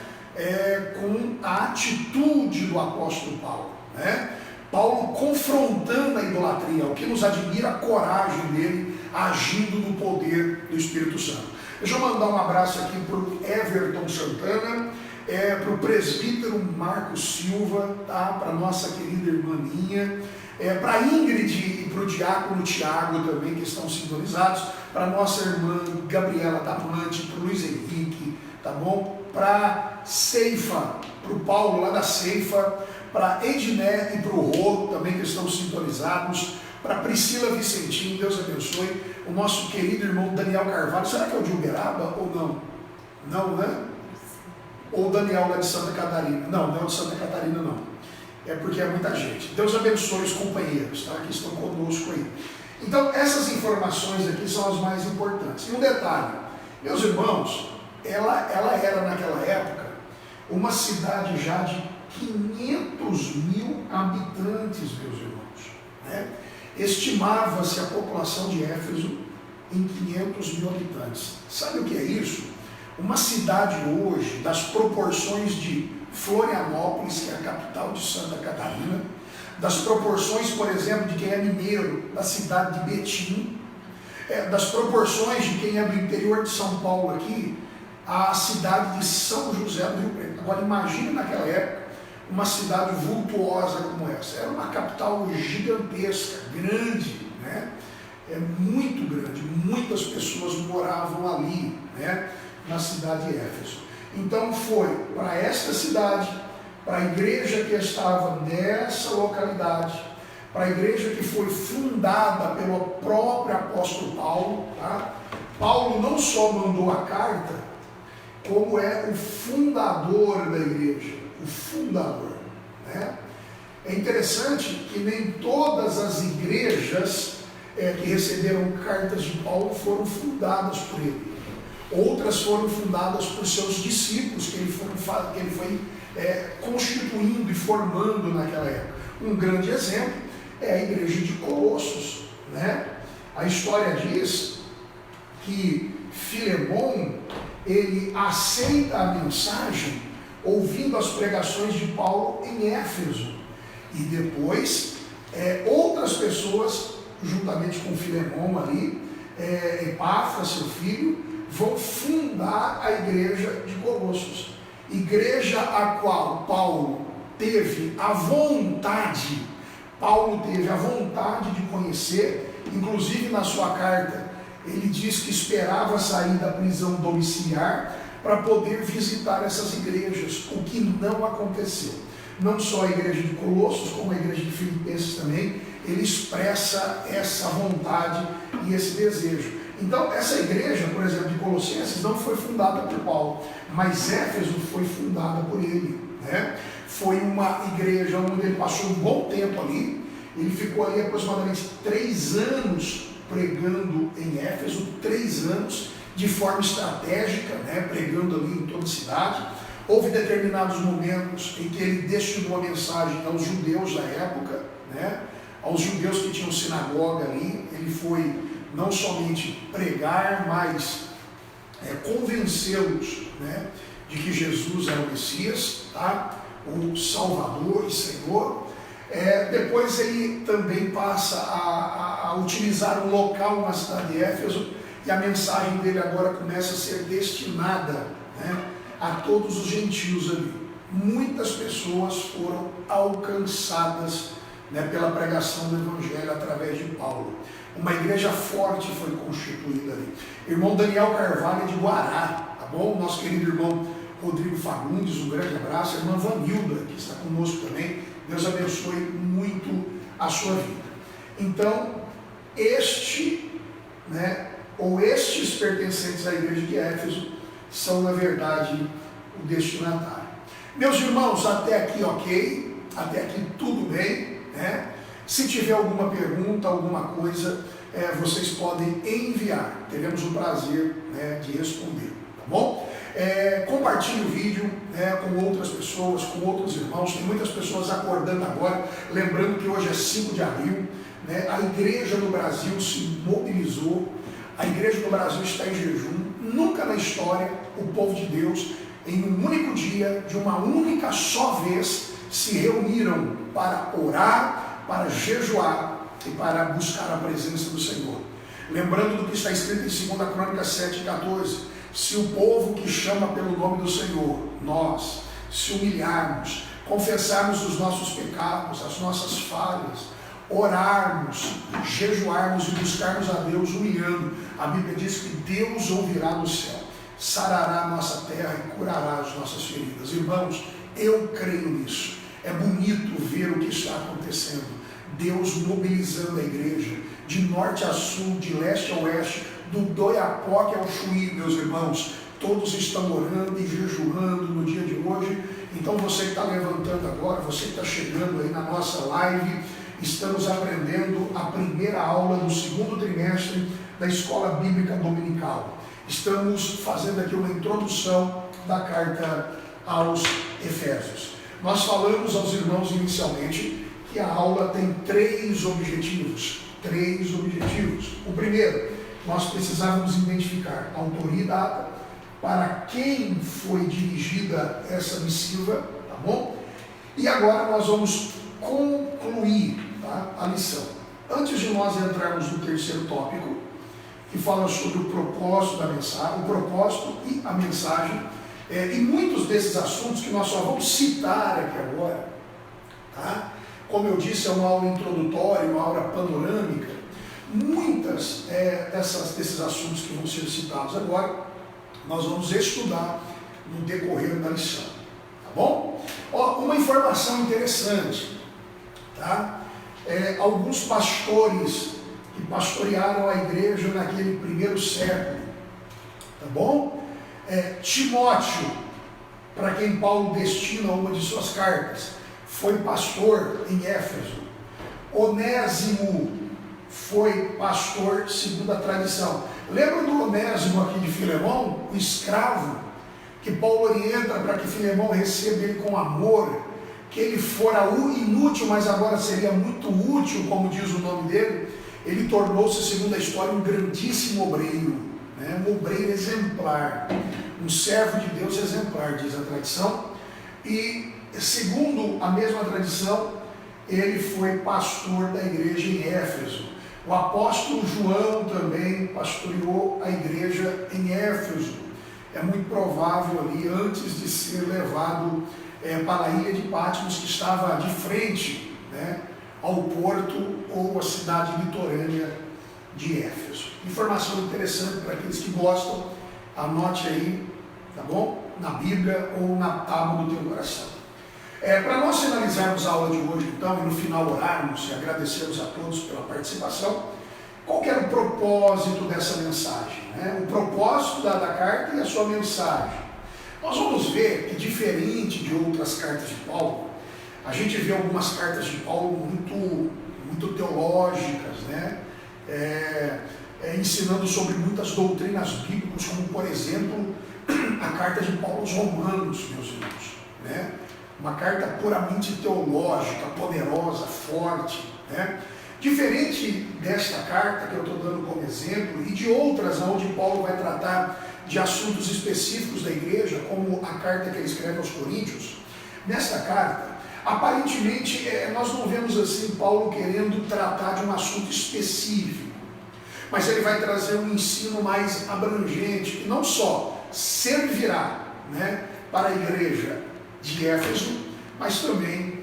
Com a atitude do apóstolo Paulo, né? Paulo confrontando a idolatria, o que nos admira a coragem dele agindo no poder do Espírito Santo. Deixa eu mandar um abraço aqui para o Everton Santana, para o presbítero Marcos Silva, tá? Para a nossa querida irmã Ninha, para a Ingrid e para o diácono Tiago também, que estão sintonizados, para a nossa irmã Gabriela Taplante, para o Luiz Henrique, tá bom? Para Ceifa, para o Paulo lá da Ceifa, para Edné e para o Rô, também que estão sintonizados, para Priscila Vicentinho, Deus abençoe, o nosso querido irmão Daniel Carvalho, será que é o de Uberaba ou não? Não, né? Ou o Daniel lá de Santa Catarina? Não, não é o de Santa Catarina não, é porque é muita gente. Deus abençoe os companheiros, tá? Que estão conosco aí. Então essas informações aqui são as mais importantes. E um detalhe, meus irmãos, ela era naquela época uma cidade já de 500 mil habitantes, meus irmãos, né? Estimava-se a população de Éfeso em 500 mil habitantes. Sabe o que é isso? Uma cidade hoje das proporções de Florianópolis, que é a capital de Santa Catarina, das proporções, por exemplo, de quem é mineiro, da cidade de Betim, das proporções de quem é do interior de São Paulo aqui, a cidade de São José do Rio Preto. Agora imagine naquela época uma cidade vultuosa como essa. Era uma capital gigantesca, grande, né? Muito grande, muitas pessoas moravam ali, né? Na cidade de Éfeso. Então foi para esta cidade, para a igreja que estava nessa localidade, para a igreja que foi fundada pelo próprio apóstolo Paulo, tá? Paulo não só mandou a carta, como é o fundador da igreja, o fundador, né? É interessante que nem todas as igrejas que receberam cartas de Paulo foram fundadas por ele. Outras foram fundadas por seus discípulos, que ele foi constituindo e formando naquela época. Um grande exemplo é a igreja de Colossos, né? A história diz que Filemon, ele aceita a mensagem ouvindo as pregações de Paulo em Éfeso, e depois outras pessoas, juntamente com Filemon ali, Epáfras, seu filho, vão fundar a igreja de Colossos, igreja a qual Paulo teve a vontade de conhecer. Inclusive na sua carta ele diz que esperava sair da prisão domiciliar para poder visitar essas igrejas, o que não aconteceu. Não só a igreja de Colossos, como a igreja de Filipenses também, ele expressa essa vontade e esse desejo. Então essa igreja, por exemplo, de Colossenses não foi fundada por Paulo, mas Éfeso foi fundada por ele, né? Foi uma igreja onde ele passou um bom tempo ali. Ele ficou ali aproximadamente 3 anos pregando em Éfeso, 3 anos de forma estratégica, né? Pregando ali em toda a cidade. Houve determinados momentos em que ele destinou a mensagem aos judeus da época, né? Aos judeus que tinham sinagoga ali. Ele foi não somente pregar, mas convencê-los, né, de que Jesus era o Messias, tá? O Salvador e Senhor. Depois ele também passa a utilizar um local na cidade de Éfeso, e a mensagem dele agora começa a ser destinada, né, a todos os gentios ali. Muitas pessoas foram alcançadas né, pela pregação do Evangelho através de Paulo. Uma igreja forte foi constituída ali. Irmão Daniel Carvalho de Guará, tá bom? Nosso querido irmão Rodrigo Fagundes, um grande abraço. A irmã Vanilda, que está conosco também. Deus abençoe muito a sua vida. Então, estes pertencentes à igreja de Éfeso são, na verdade, o destinatário. Meus irmãos, até aqui ok, até aqui tudo bem, né? Se tiver alguma pergunta, alguma coisa, vocês podem enviar, teremos o prazer, né, de responder, tá bom? Compartilhe o vídeo, né, com outras pessoas, com outros irmãos. Tem muitas pessoas acordando agora, lembrando que hoje é 5 de abril, né? A igreja do Brasil se mobilizou, a igreja do Brasil está em jejum. Nunca na história o povo de Deus, em um único dia, de uma única só vez, se reuniram para orar, para jejuar e para buscar a presença do Senhor. Lembrando do que está escrito em 2 Crônicas 7,14, se o povo que chama pelo nome do Senhor, nós, se humilharmos, confessarmos os nossos pecados, as nossas falhas, orarmos, jejuarmos e buscarmos a Deus humilhando, a Bíblia diz que Deus ouvirá do céu, sarará a nossa terra e curará as nossas feridas. Irmãos, eu creio nisso. É bonito ver o que está acontecendo. Deus mobilizando a igreja, de norte a sul, de leste a oeste, do Doiapoque ao Chuí, meus irmãos. Todos estão orando e jejuando no dia de hoje. Então você que está levantando agora, você que está chegando aí na nossa live, estamos aprendendo a primeira aula do segundo trimestre da Escola Bíblica Dominical. Estamos fazendo aqui uma introdução da carta aos Efésios. Nós falamos aos irmãos inicialmente que a aula tem três objetivos. O primeiro, nós precisávamos identificar a autoria e data, para quem foi dirigida essa missiva, tá bom? E agora nós vamos concluir, tá, a lição. Antes de nós entrarmos no terceiro tópico, que fala sobre o propósito da mensagem, o propósito e a mensagem, e muitos desses assuntos que nós só vamos citar aqui agora, tá? Como eu disse, é uma aula introdutória, uma aula panorâmica. Muitas desses assuntos que vão ser citados agora, nós vamos estudar no decorrer da lição, tá bom? Ó, uma informação interessante, tá? Alguns pastores que pastorearam a igreja naquele primeiro século, tá bom? Timóteo, para quem Paulo destina uma de suas cartas, foi pastor em Éfeso. Onésimo foi pastor segundo a tradição. Lembra do Onésimo aqui de Filemão, o escravo, que Paulo orienta para que Filemão receba ele com amor, que ele fora inútil, mas agora seria muito útil, como diz o nome dele. Ele tornou-se, segundo a história, um grandíssimo obreiro, né? Um obreiro exemplar, um servo de Deus exemplar, diz a tradição. E, segundo a mesma tradição, ele foi pastor da igreja em Éfeso. O apóstolo João também pastoreou a igreja em Éfeso. É muito provável ali, antes de ser levado para a ilha de Patmos, que estava de frente, né, ao porto ou à cidade litorânea de Éfeso. Informação interessante para aqueles que gostam, anote aí, tá bom? Na Bíblia ou na tábua do teu coração. Para nós finalizarmos a aula de hoje, então, e no final orarmos e agradecermos a todos pela participação, qual que era o propósito dessa mensagem, né? O propósito da carta e a sua mensagem. Nós vamos ver que, diferente de outras cartas de Paulo, a gente vê algumas cartas de Paulo muito teológicas, né? Ensinando sobre muitas doutrinas bíblicas, como, por exemplo, a carta de Paulo aos Romanos, meus irmãos, né? Uma carta puramente teológica, poderosa, forte, né? Diferente desta carta que eu estou dando como exemplo e de outras onde Paulo vai tratar de assuntos específicos da igreja, como a carta que ele escreve aos Coríntios, nesta carta, aparentemente, nós não vemos assim Paulo querendo tratar de um assunto específico, mas ele vai trazer um ensino mais abrangente, que não só servirá, né, para a igreja de Éfeso, mas também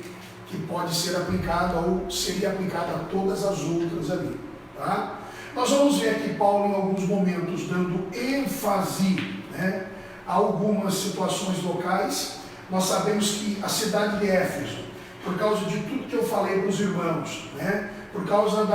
que pode ser aplicada ou seria aplicada a todas as outras ali. Tá? Nós vamos ver aqui Paulo em alguns momentos dando ênfase, né, a algumas situações locais. Nós sabemos que a cidade de Éfeso, por causa de tudo que eu falei para os irmãos, né, por causa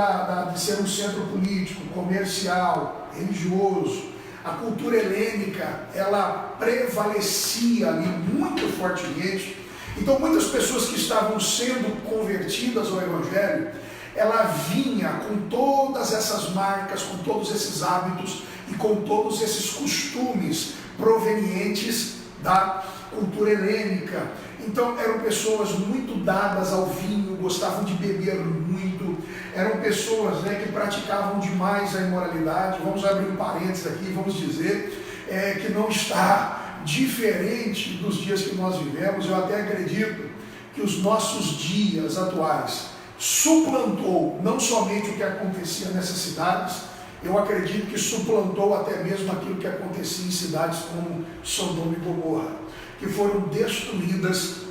de ser um centro político, comercial, religioso, a cultura helênica, ela prevalecia ali muito fortemente. Então muitas pessoas que estavam sendo convertidas ao Evangelho, ela vinha com todas essas marcas, com todos esses hábitos e com todos esses costumes provenientes da cultura helênica. Então eram pessoas muito dadas ao vinho, gostavam de beber muito, eram pessoas, né, que praticavam demais a imoralidade. Vamos abrir um parênteses aqui, vamos dizer que não está diferente dos dias que nós vivemos. Eu até acredito que os nossos dias atuais suplantou não somente o que acontecia nessas cidades, eu acredito que suplantou até mesmo aquilo que acontecia em cidades como Sodoma e Gomorra, que foram destruídas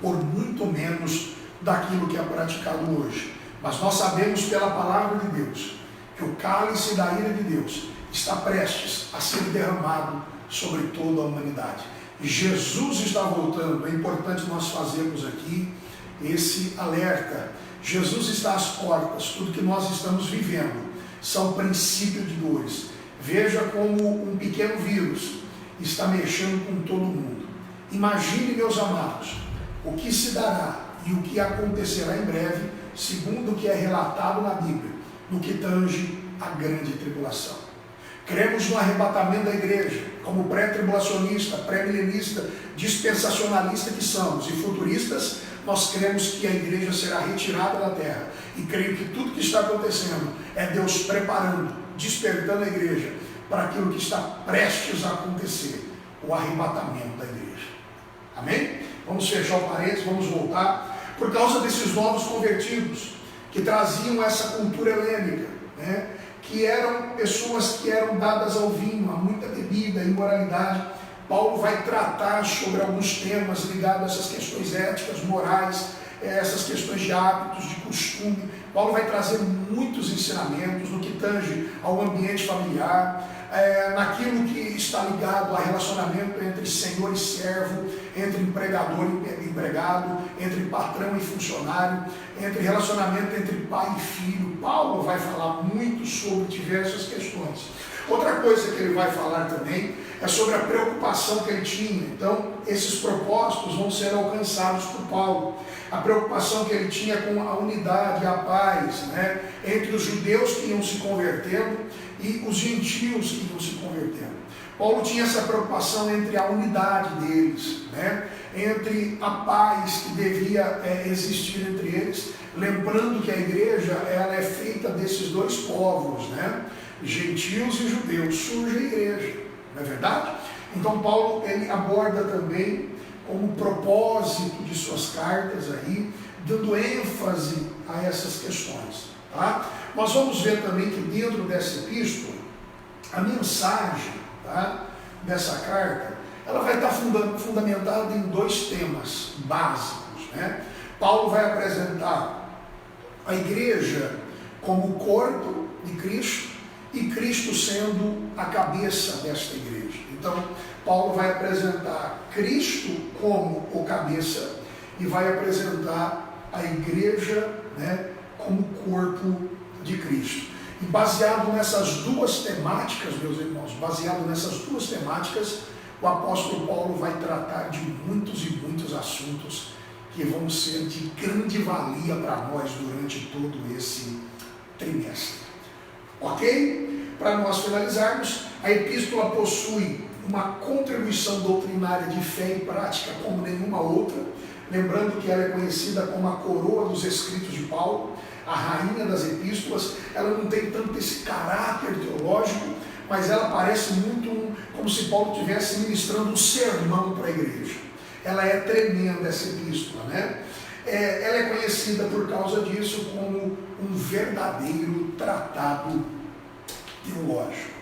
por muito menos daquilo que é praticado hoje. Mas nós sabemos pela palavra de Deus que o cálice da ira de Deus está prestes a ser derramado sobre toda a humanidade. E Jesus está voltando. É importante nós fazermos aqui esse alerta. Jesus está às portas. Tudo que nós estamos vivendo são princípios de dores. Veja como um pequeno vírus está mexendo com todo mundo. Imagine, meus amados, o que se dará e o que acontecerá em breve, segundo o que é relatado na Bíblia, no que tange a grande tribulação. Cremos no arrebatamento da igreja, como pré-tribulacionista, pré-milenista, dispensacionalista que somos e futuristas. Nós cremos que a igreja será retirada da terra, e creio que tudo que está acontecendo é Deus preparando, despertando a igreja para aquilo que está prestes a acontecer, o arrebatamento da igreja. Amém? Vamos fechar o parênteses, vamos voltar. Por causa desses novos convertidos, que traziam essa cultura helênica, né, que eram pessoas que eram dadas ao vinho, a muita bebida, imoralidade, Paulo vai tratar sobre alguns temas ligados a essas questões éticas, morais, essas questões de hábitos, de costume. Paulo vai trazer muitos ensinamentos no que tange ao ambiente familiar, naquilo que está ligado ao relacionamento entre senhor e servo, entre empregador e empregado, entre patrão e funcionário, entre relacionamento entre pai e filho. Paulo vai falar muito sobre diversas questões. Outra coisa que ele vai falar também é sobre a preocupação que ele tinha. Então, esses propósitos vão ser alcançados por Paulo. A preocupação que ele tinha com a unidade, a paz, né, entre os judeus que iam se convertendo e os gentios que iam se convertendo. Paulo tinha essa preocupação entre a unidade deles, né, entre a paz que devia existir entre eles, lembrando que a igreja ela é feita desses dois povos, né, gentios e judeus. Surge a igreja, não é verdade? Então Paulo ele aborda também como propósito de suas cartas aí, dando ênfase a essas questões. Tá? Nós vamos ver também que dentro dessa epístola, a mensagem, tá, dessa carta, ela vai estar fundamentada em dois temas básicos. Né? Paulo vai apresentar a igreja como o corpo de Cristo e Cristo sendo a cabeça desta igreja. Então, Paulo vai apresentar Cristo como o cabeça e vai apresentar a igreja, né, como corpo de Cristo. E baseado nessas duas temáticas, meus irmãos, baseado nessas duas temáticas, o apóstolo Paulo vai tratar de muitos e muitos assuntos que vão ser de grande valia para nós durante todo esse trimestre. Ok? Para nós finalizarmos, a epístola possui uma contribuição doutrinária de fé e prática como nenhuma outra, lembrando que ela é conhecida como a coroa dos escritos de Paulo, a rainha das epístolas. Ela não tem tanto esse caráter teológico, mas ela parece muito como se Paulo estivesse ministrando um sermão para a igreja. Ela é tremenda, essa epístola, né? Ela é conhecida por causa disso como um verdadeiro tratado teológico.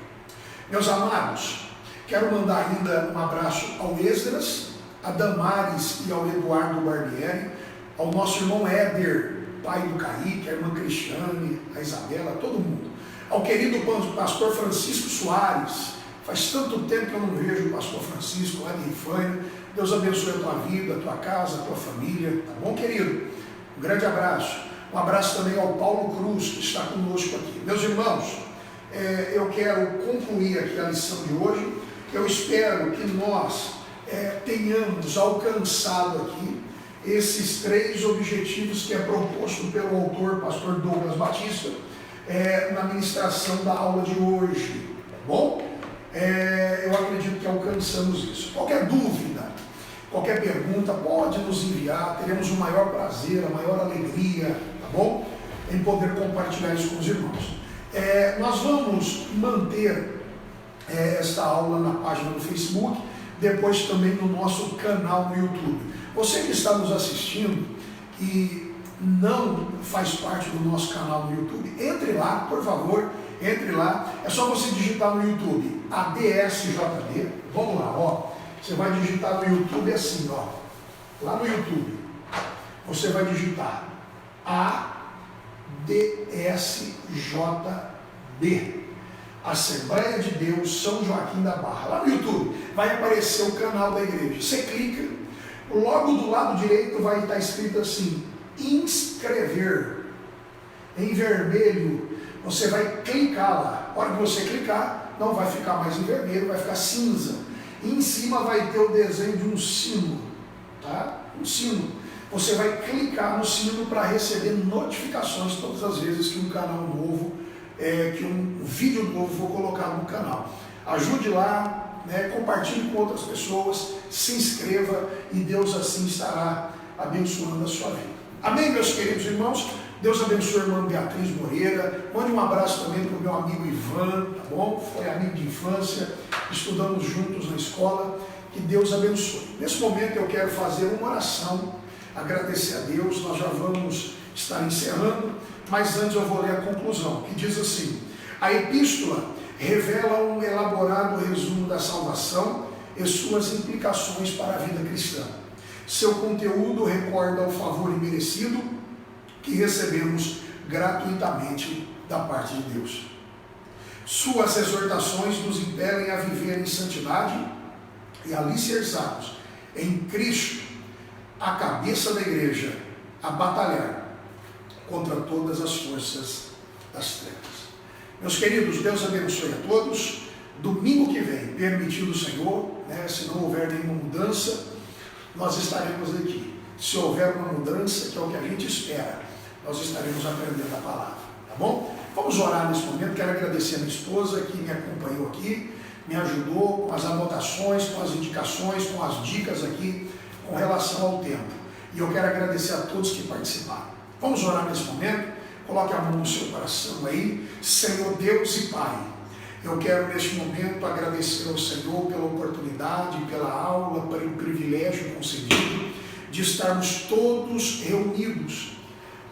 Meus amados, quero mandar ainda um abraço ao Esdras, a Damares e ao Eduardo Barbieri, ao nosso irmão Éder, pai do Kaique, a irmã Cristiane, a Isabela, todo mundo. Ao querido pastor Francisco Soares, faz tanto tempo que eu não vejo o pastor Francisco lá de Ifânia. Deus abençoe a tua vida, a tua casa, a tua família, tá bom, querido? Um grande abraço. Um abraço também ao Paulo Cruz, que está conosco aqui. Meus irmãos, eu quero concluir aqui a lição de hoje. Eu espero que nós tenhamos alcançado aqui esses 3 objetivos que é proposto pelo autor, pastor Douglas Batista, na ministração da aula de hoje, tá bom? Eu acredito que alcançamos isso. Qualquer dúvida, qualquer pergunta, pode nos enviar, teremos o maior prazer, a maior alegria, tá bom? Em poder compartilhar isso com os irmãos. Nós vamos manter esta aula na página do Facebook, depois também no nosso canal no YouTube. Você que está nos assistindo e não faz parte do nosso canal no YouTube, entre lá, por favor, entre lá. É só você digitar no YouTube ADSJB. Vamos lá, ó. Você vai digitar no YouTube assim, ó. Lá no YouTube, você vai digitar ADSJB, Assembleia de Deus São Joaquim da Barra. Lá no YouTube vai aparecer o canal da igreja. Você clica, logo do lado direito vai estar escrito assim, inscrever, em vermelho. Você vai clicar lá. A hora que você clicar, não vai ficar mais em vermelho, vai ficar cinza. E em cima vai ter o desenho de um sino, tá? Um sino. Você vai clicar no sino para receber notificações todas as vezes que um canal novo, que um vídeo novo for colocado no canal. Ajude lá, né? Compartilhe com outras pessoas, se inscreva e Deus assim estará abençoando a sua vida. Amém, meus queridos irmãos? Deus abençoe a irmã Beatriz Moreira. Mande um abraço também para o meu amigo Ivan, tá bom? Foi amigo de infância, estudamos juntos na escola. Que Deus abençoe. Nesse momento eu quero fazer uma oração, agradecer a Deus. Nós já vamos estar encerrando, mas antes eu vou ler a conclusão, que diz assim: a epístola revela um elaborado resumo da salvação e suas implicações para a vida cristã. Seu conteúdo recorda o favor imerecido que recebemos gratuitamente da parte de Deus. Suas exortações nos impelem a viver em santidade e alicerçados em Cristo, a cabeça da igreja, a batalhar contra todas as forças das trevas. Meus queridos, Deus abençoe a todos. Domingo que vem, permitido o Senhor, né, se não houver nenhuma mudança, nós estaremos aqui. Se houver uma mudança, que é o que a gente espera, nós estaremos aprendendo a palavra, tá bom? Vamos orar nesse momento. Quero agradecer a minha esposa que me acompanhou aqui, me ajudou com as anotações, com as indicações, com as dicas aqui com relação ao tempo. E eu quero agradecer a todos que participaram. Vamos orar nesse momento. Coloque a mão no seu coração aí. Senhor Deus e Pai, eu quero neste momento agradecer ao Senhor pela oportunidade, pela aula, pelo privilégio concedido de estarmos todos reunidos,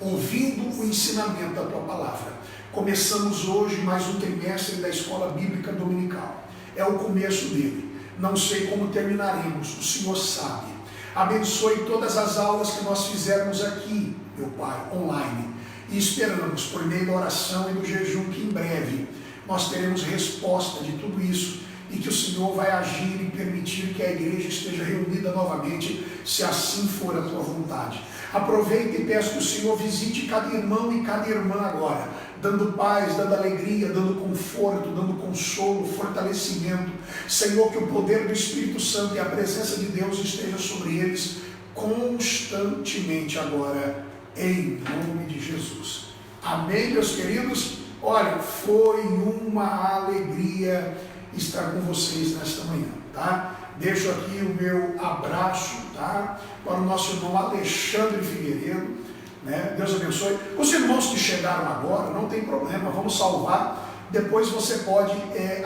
ouvindo o ensinamento da Tua Palavra. Começamos hoje mais um trimestre da Escola Bíblica Dominical. É o começo dele. Não sei como terminaremos, o Senhor sabe. Abençoe todas as aulas que nós fizermos aqui, meu Pai, online. E esperamos, por meio da oração e do jejum, que em breve nós teremos resposta de tudo isso e que o Senhor vai agir e permitir que a igreja esteja reunida novamente, se assim for a Tua vontade. Aproveita e peço que o Senhor visite cada irmão e cada irmã agora, dando paz, dando alegria, dando conforto, dando consolo, fortalecimento. Senhor, que o poder do Espírito Santo e a presença de Deus esteja sobre eles constantemente agora, em nome de Jesus. Amém, meus queridos? Olha, foi uma alegria estar com vocês nesta manhã, tá? Deixo aqui o meu abraço, tá? Para o nosso irmão Alexandre Figueiredo, né? Deus abençoe. Os irmãos que chegaram agora, não tem problema, vamos salvar. Depois você pode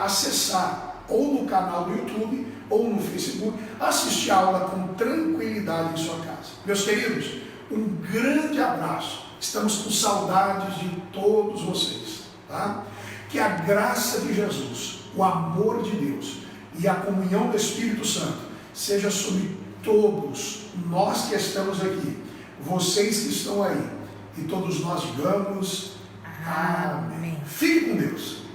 acessar ou no canal do YouTube ou no Facebook, assistir a aula com tranquilidade em sua casa. Meus queridos, um grande abraço. Estamos com saudades de todos vocês, tá? Que a graça de Jesus, o amor de Deus e a comunhão do Espírito Santo seja sobre todos nós que estamos aqui, vocês que estão aí, e todos nós digamos amém. Amém. Fique com Deus.